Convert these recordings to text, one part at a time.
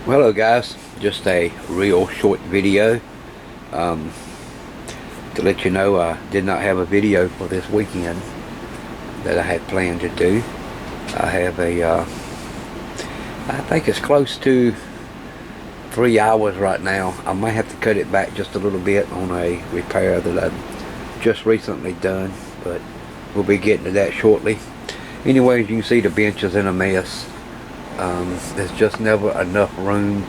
Well, hello guys, just a real short video to let you know I did not have a video for this weekend that I had planned to do. I have I think it's close to 3 hours right now. I might have to cut it back just a little bit on a repair that I've just recently done, but we'll be getting to that shortly. Anyways, you can see the bench is in a mess. There's just never enough room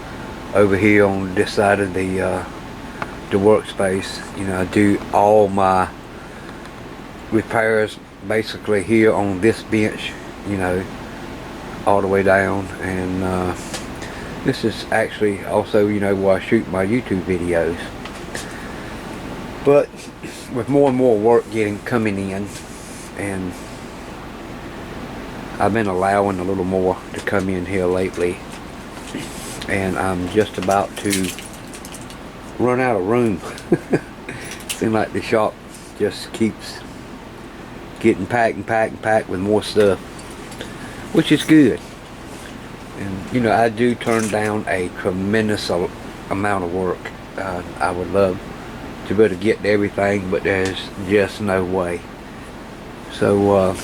over here on this side of the workspace. You know, I do all my repairs basically here on this bench, you know, all the way down, and this is actually also, you know, where I shoot my YouTube videos. But with more and more work coming in, and I've been allowing a little more to come in here lately, and I'm just about to run out of room. Seems like the shop just keeps getting packed and packed and packed with more stuff, which is good. And you know, I do turn down a tremendous amount of work. I would love to be able to get to everything, but there's just no way. So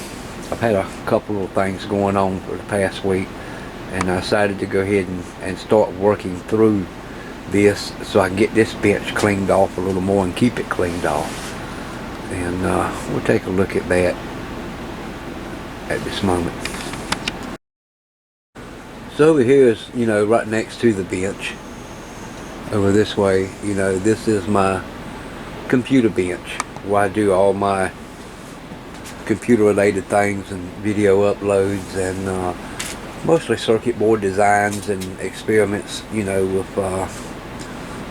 I've had a couple of things going on for the past week, and I decided to go ahead and start working through this so I can get this bench cleaned off a little more and keep it cleaned off. And we'll take a look at that at this moment. So over here is, you know, right next to the bench. Over this way, you know, this is my computer bench where I do all my computer related things and video uploads, and mostly circuit board designs and experiments, you know, with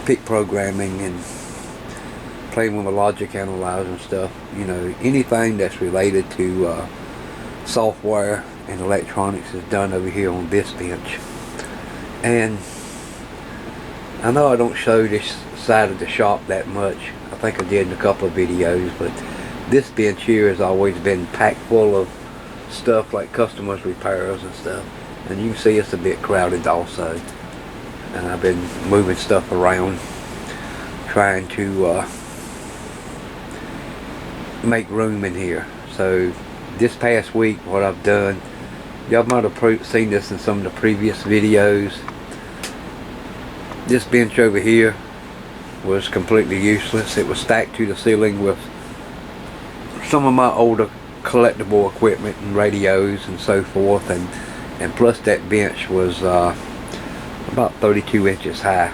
PIC programming and playing with the logic analyzer and stuff. You know, anything that's related to software and electronics is done over here on this bench. And I know I don't show this side of the shop that much. I think I did in a couple of videos, but this bench here has always been packed full of stuff like customers' repairs and stuff. And you can see it's a bit crowded also. And I've been moving stuff around, trying to make room in here. So this past week, what I've done, y'all might have seen this in some of the previous videos. This bench over here was completely useless. It was stacked to the ceiling with some of my older collectible equipment and radios and so forth, and plus that bench was about 32 inches high.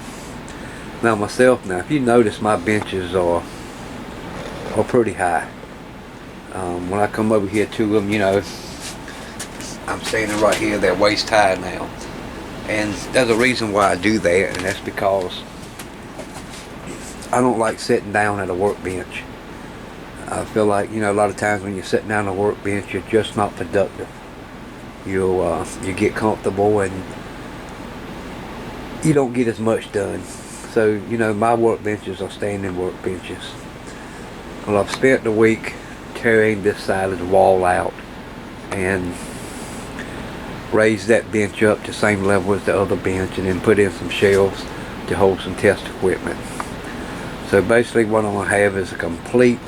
Now myself, if you notice, my benches are pretty high. When I come over here to them, you know, I'm standing right here, they're waist high now, and there's a reason why I do that, and that's because I don't like sitting down at a workbench. I feel like, you know, a lot of times when you're sitting down on a workbench, you're just not productive. You get comfortable and you don't get as much done. So, you know, my workbenches are standing workbenches. Well, I've spent the week tearing this side of the wall out and raised that bench up to the same level as the other bench, and then put in some shelves to hold some test equipment. So basically what I'm going to have is a complete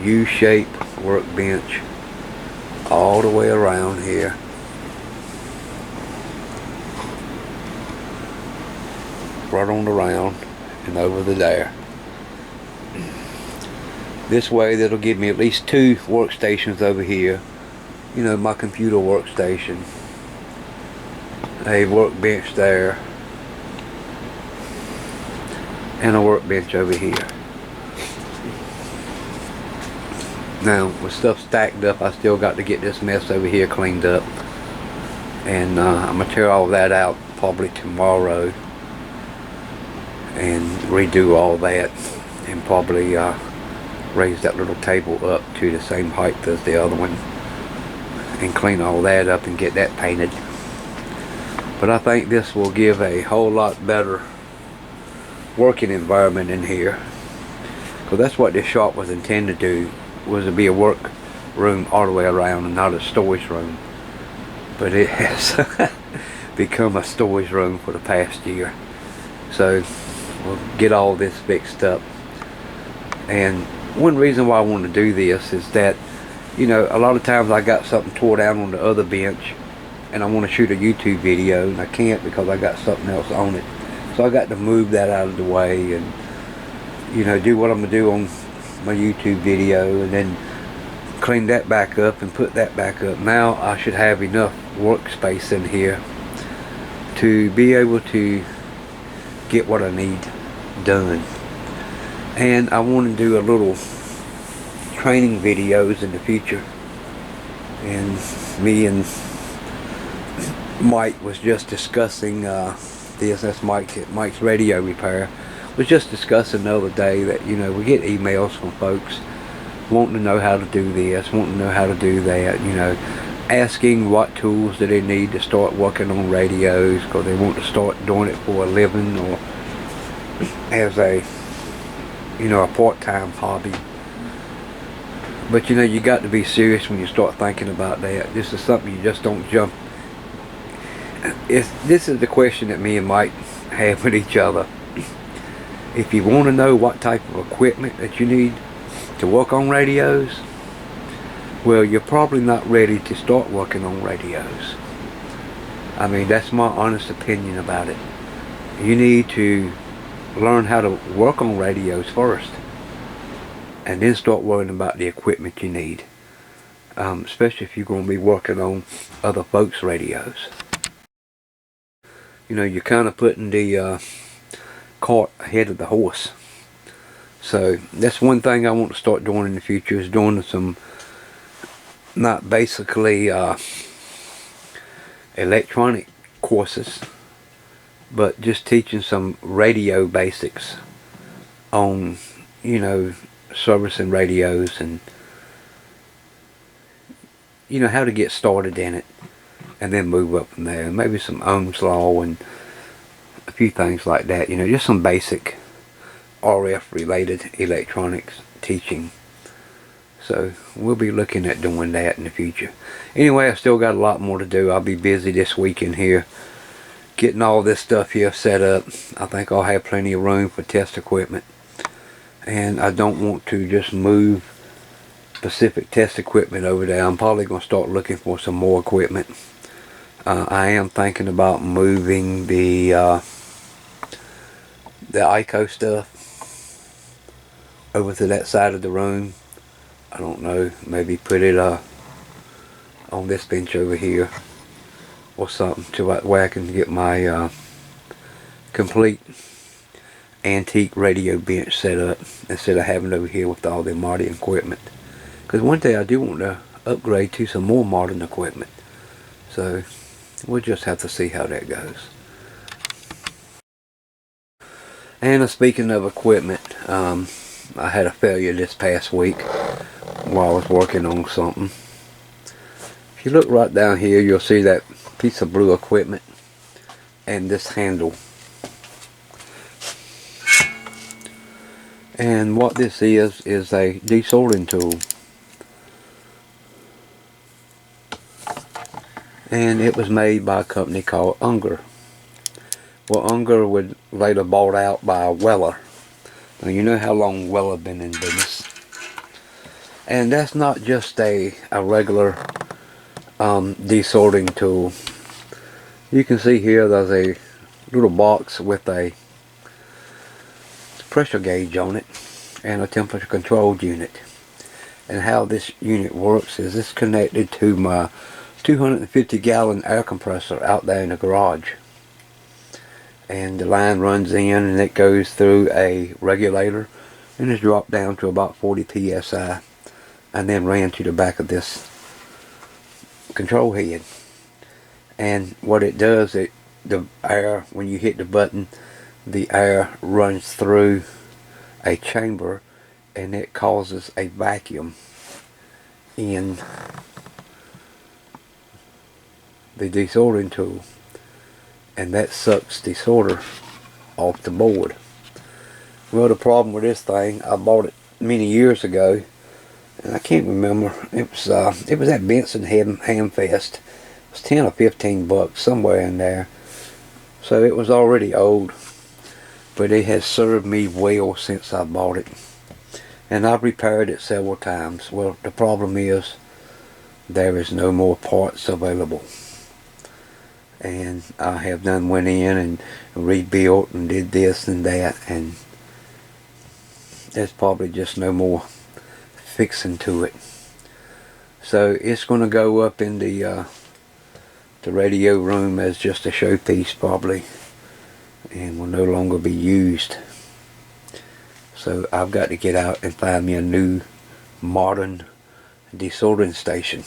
U-shaped workbench all the way around here. Right on around and over to there. This way that'll give me at least 2 workstations over here. You know, my computer workstation, a workbench there, and a workbench over here. Now with stuff stacked up, I still got to get this mess over here cleaned up, and I'm gonna tear all that out probably tomorrow and redo all that, and probably raise that little table up to the same height as the other one, and clean all that up and get that painted. But I think this will give a whole lot better working environment in here, because that's what this shop was intended to do, was to be a work room all the way around and not a storage room. But it has become a storage room for the past year. So we'll get all this fixed up. And one reason why I want to do this is that, you know, a lot of times I got something tore down on the other bench and I want to shoot a YouTube video and I can't because I got something else on it. So I got to move that out of the way and, you know, do what I'm going to do on my YouTube video and then clean that back up and put that back up. Now I should have enough workspace in here to be able to get what I need done. And I want to do a little training videos in the future. And me and Mike was just discussing this. That's Mike's radio repair. Was just discussing the other day that, you know, we get emails from folks wanting to know how to do this, wanting to know how to do that, you know, asking what tools do they need to start working on radios because they want to start doing it for a living or as a, you know, a part-time hobby. But, you know, you got to be serious when you start thinking about that. This is something you just don't jump. This is the question that me and Mike have with each other. If you want to know what type of equipment that you need to work on radios, well, you're probably not ready to start working on radios. I mean, that's my honest opinion about it. You need to learn how to work on radios first and then start worrying about the equipment you need, especially if you're going to be working on other folks' radios. You know, you're kind of putting the cart ahead of the horse. So that's one thing I want to start doing in the future, is doing some, not basically electronic courses, but just teaching some radio basics on, you know, servicing radios and, you know, how to get started in it and then move up from there. And maybe some Ohm's law and a few things like that, you know, just some basic RF related electronics teaching. So we'll be looking at doing that in the future. Anyway, I still got a lot more to do. I'll be busy this weekend here getting all this stuff here set up. I think I'll have plenty of room for test equipment, and I don't want to just move specific test equipment over there. I'm probably going to start looking for some more equipment. I am thinking about moving the ICO stuff over to that side of the room. I don't know, maybe put it on this bench over here or something, to where I can get my complete antique radio bench set up instead of having it over here with all the modern equipment. Because one day I do want to upgrade to some more modern equipment. So we'll just have to see how that goes. And speaking of equipment, I had a failure this past week while I was working on something. If you look right down here, you'll see that piece of blue equipment and this handle. And what this is a desoldering tool. And it was made by a company called Unger. Well, Unger was later bought out by Weller. Now, you know how long Weller been in business. And that's not just a regular desoldering tool. You can see here there's a little box with a pressure gauge on it and a temperature control unit. And how this unit works is it's connected to my 250-gallon air compressor out there in the garage. And the line runs in and it goes through a regulator and is dropped down to about 40 psi and then ran to the back of this control head. And what it does, the air, when you hit the button, the air runs through a chamber and it causes a vacuum in the desoldering tool, and that sucks the solder off the board. Well, the problem with this thing, I bought it many years ago, and I can't remember. It was at Benson Hamfest. was 10 or 15 bucks, somewhere in there. So it was already old, but it has served me well since I bought it. And I've repaired it several times. Well, the problem is there is no more parts available. And I have done went in and rebuilt and did this and that, and there's probably just no more fixing to it. So it's going to go up in the radio room as just a showpiece probably, and will no longer be used. So I've got to get out and find me a new modern desoldering station,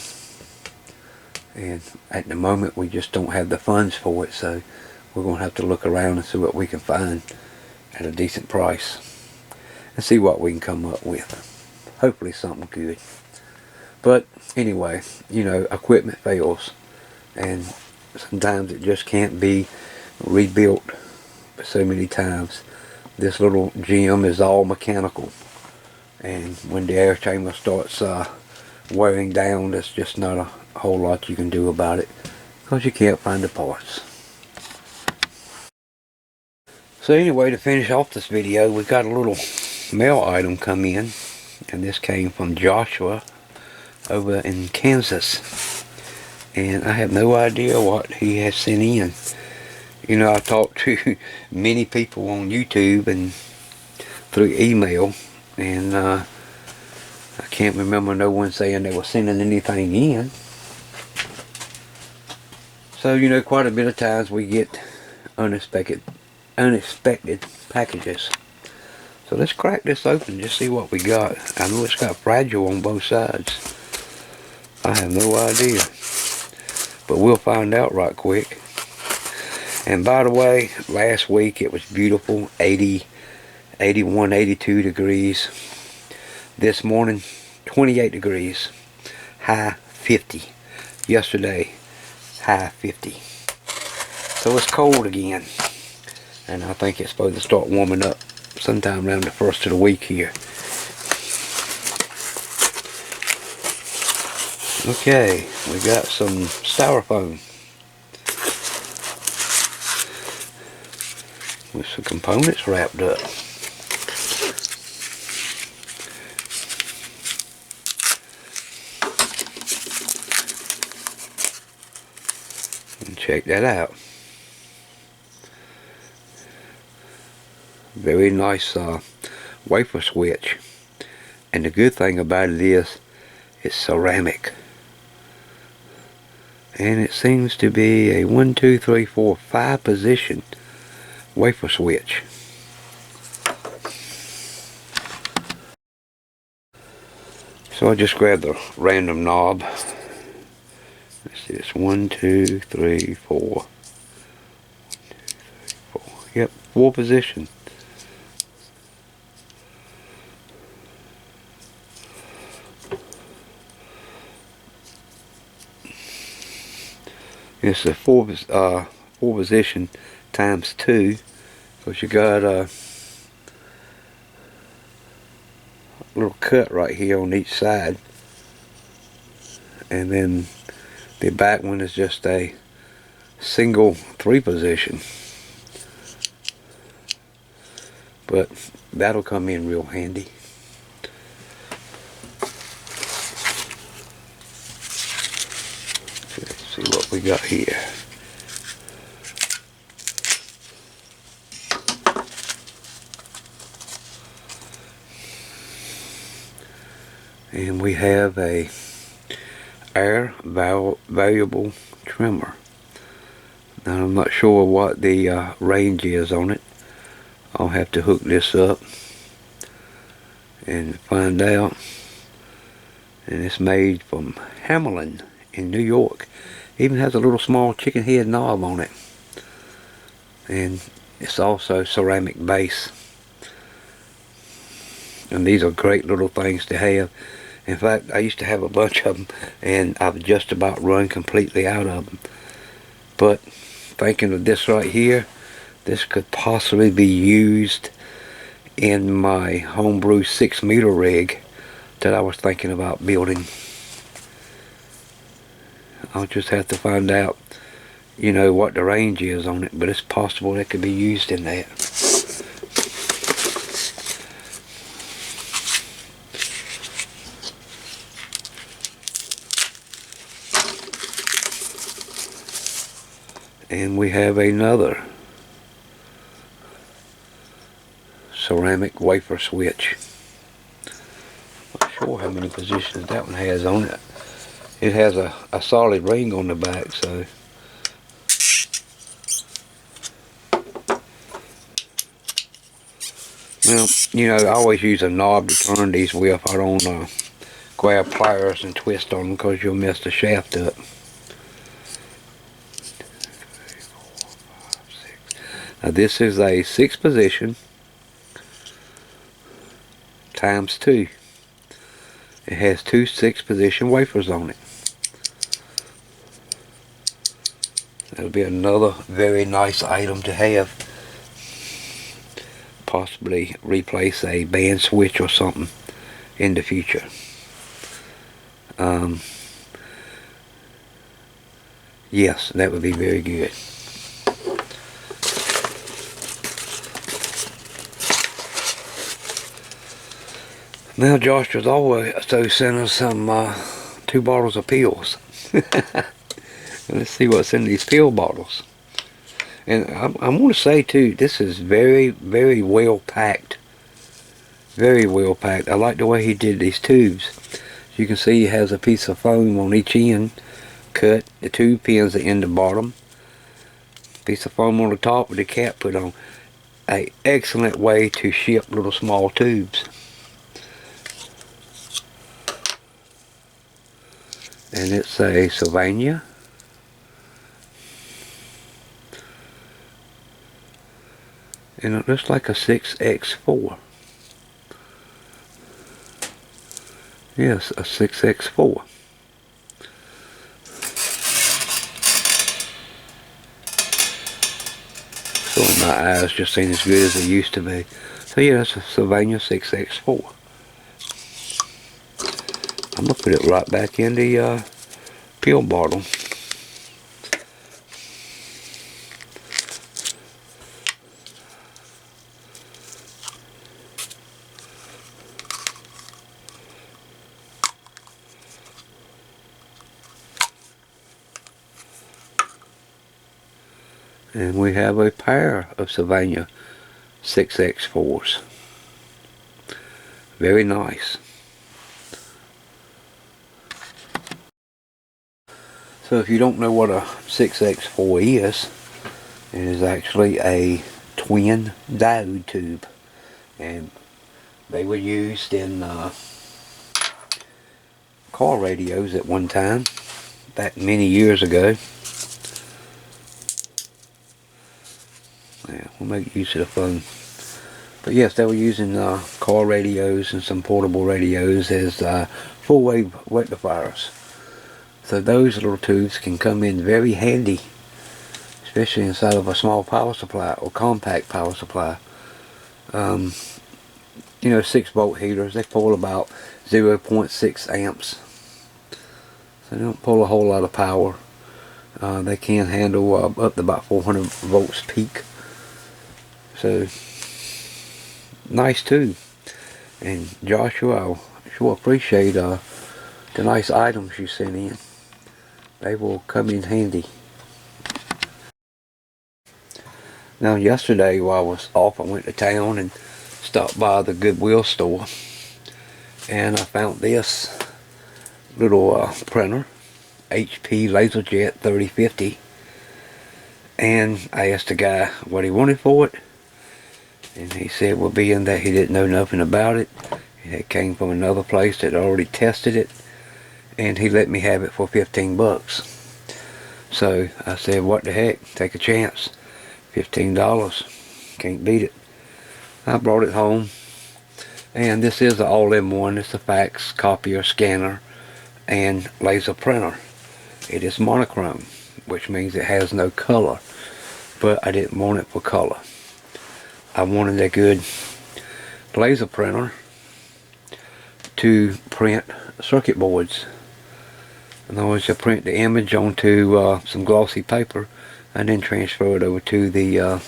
and at the moment we just don't have the funds for it, so we're going to have to look around and see what we can find at a decent price and see what we can come up with. Hopefully something good. But anyway, you know, equipment fails, and sometimes it just can't be rebuilt so many times. This little gym is all mechanical, and when the air chamber starts wearing down, there's just not a whole lot you can do about it because you can't find the parts. So anyway, to finish off this video, we got a little mail item come in, and this came from Joshua over in Kansas, and I have no idea what he has sent in. You know, I talked to many people on YouTube and through email, and I can't remember no one saying they were sending anything in. So, you know, quite a bit of times we get unexpected packages. So let's crack this open, just see what we got. I know it's got fragile on both sides. I have no idea, but we'll find out right quick. And by the way, last week it was beautiful, 80, 81, 82 degrees. This morning, 28 degrees, high 50. Yesterday, high 50. So it's cold again, and I think it's supposed to start warming up sometime around the first of the week here. Okay, we got some styrofoam with some components wrapped up. And check that out. Very nice wafer switch, and the good thing about it is it's ceramic, and it seems to be a 1, 2, 3, 4, 5 position wafer switch. So I just grabbed the random knob. Let's see, it's 1, 2, 3, 4. 4. Yep, 4 position. It's a 4 position times 2, because you got a little cut right here on each side, and then the back one is just a single 3 position, but that'll come in real handy. Let's see what we got here. And we have a air variable trimmer. Now I'm not sure what the range is on it. I'll have to hook this up and find out. And it's made from Hamelin in New York. Even has a little small chicken head knob on it, and it's also ceramic base. And these are great little things to have. In fact, I used to have a bunch of them, and I've just about run completely out of them. But thinking of this right here, this could possibly be used in my homebrew 6-meter rig that I was thinking about building. I'll just have to find out, you know, what the range is on it, but it's possible it could be used in that. And we have another ceramic wafer switch. Not sure how many positions that one has on it. It has a solid ring on the back, so well, you know, I always use a knob to turn these with. I don't grab pliers and twist on them because you'll mess the shaft up. Now this is a 6 position times 2. It has 2 6 position wafers on it. That'll be another very nice item to have. Possibly replace a band switch or something in the future. Yes, that would be very good. Now Joshua's also sent us some 2 bottles of pills. Let's see what's in these pill bottles. And I want to say too, this is very, very well packed. Very well packed. I like the way he did these tubes. You can see he has a piece of foam on each end cut. The 2 pins are in the bottom. Piece of foam on the top with the cap put on. An excellent way to ship little small tubes. And it's a Sylvania. And it looks like a 6X4. Yes, a 6X4. So my eyes just ain't as good as they used to be. So yeah, it's a Sylvania 6X4. I'm going to put it right back in the pill bottle. And we have a pair of Sylvania 6X4s. Very nice. So if you don't know what a 6X4 is, it is actually a twin diode tube. And they were used in car radios at one time, back many years ago. Yeah, we'll make use of the phone. But yes, they were using car radios and some portable radios as full wave rectifiers. So those little tubes can come in very handy, especially inside of a small power supply or compact power supply. You know, 6-volt heaters, they pull about 0.6 amps. So they don't pull a whole lot of power. They can handle up to about 400 volts peak. So, nice too. And Joshua, I sure appreciate the nice items you sent in. They will come in handy. Now yesterday while I was off, I went to town and stopped by the Goodwill store. And I found this little printer, HP LaserJet 3050. And I asked the guy what he wanted for it. And he said, well, being that he didn't know nothing about it, it came from another place that already tested it, and he let me have it for 15 bucks. So I said, what the heck, take a chance. $15, can't beat it. I brought it home, and this is an all-in-one. It's a fax, copier, scanner, and laser printer. It is monochrome, which means it has no color, but I didn't want it for color. I wanted a good laser printer to print circuit boards. In other words, I print the image onto some glossy paper and then transfer it over to the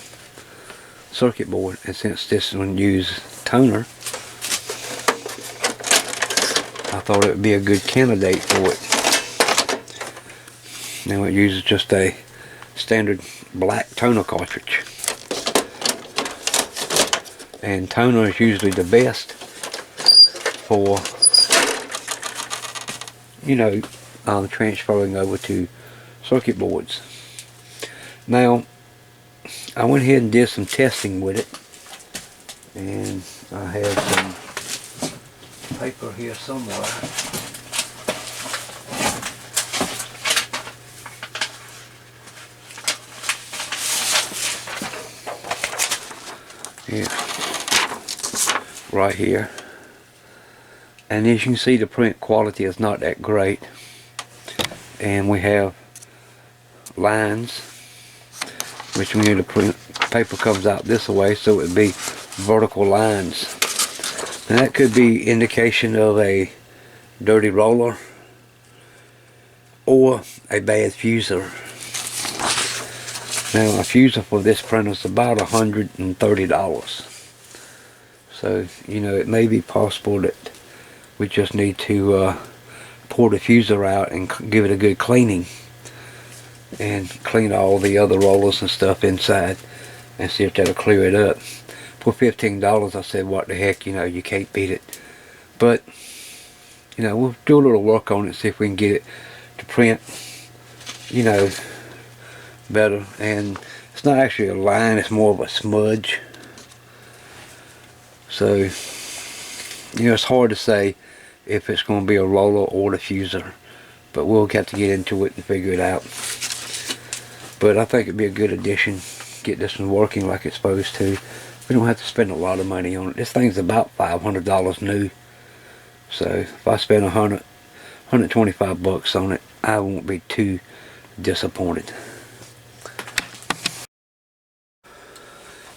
circuit board. And since this one uses toner, I thought it would be a good candidate for it. Now it uses just a standard black toner cartridge. And toner is usually the best for, you know, transferring over to circuit boards. Now, I went ahead and did some testing with it, and I have some paper here somewhere. Yeah, right here. And as you can see, the print quality is not that great. And we have lines, which when the print paper comes out this way, so it would be vertical lines. And that could be indication of a dirty roller or a bad fuser. Now a fuser for this printer is about $130. So, you know, it may be possible that we just need to pour the fuser out and give it a good cleaning and clean all the other rollers and stuff inside and see if that'll clear it up. For $15, I said, what the heck, you know, you can't beat it. But, you know, we'll do a little work on it, see if we can get it to print, you know, better. And it's not actually a line, it's more of a smudge. So, you know, it's hard to say if it's going to be a roller or the fuser, but we'll have to get into it and figure it out. But I think it'd be a good addition, get this one working like it's supposed to. We don't have to spend a lot of money on it. This thing's about $500 new, so if I spend $125 on it, I won't be too disappointed.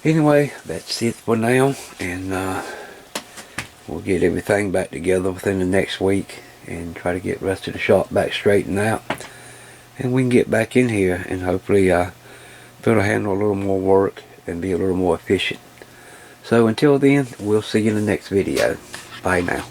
Anyway, that's it for now, and we'll get everything back together within the next week and try to get the rest of the shop back straightened out. And we can get back in here and hopefully be able to handle a little more work and be a little more efficient. So until then, we'll see you in the next video. Bye now.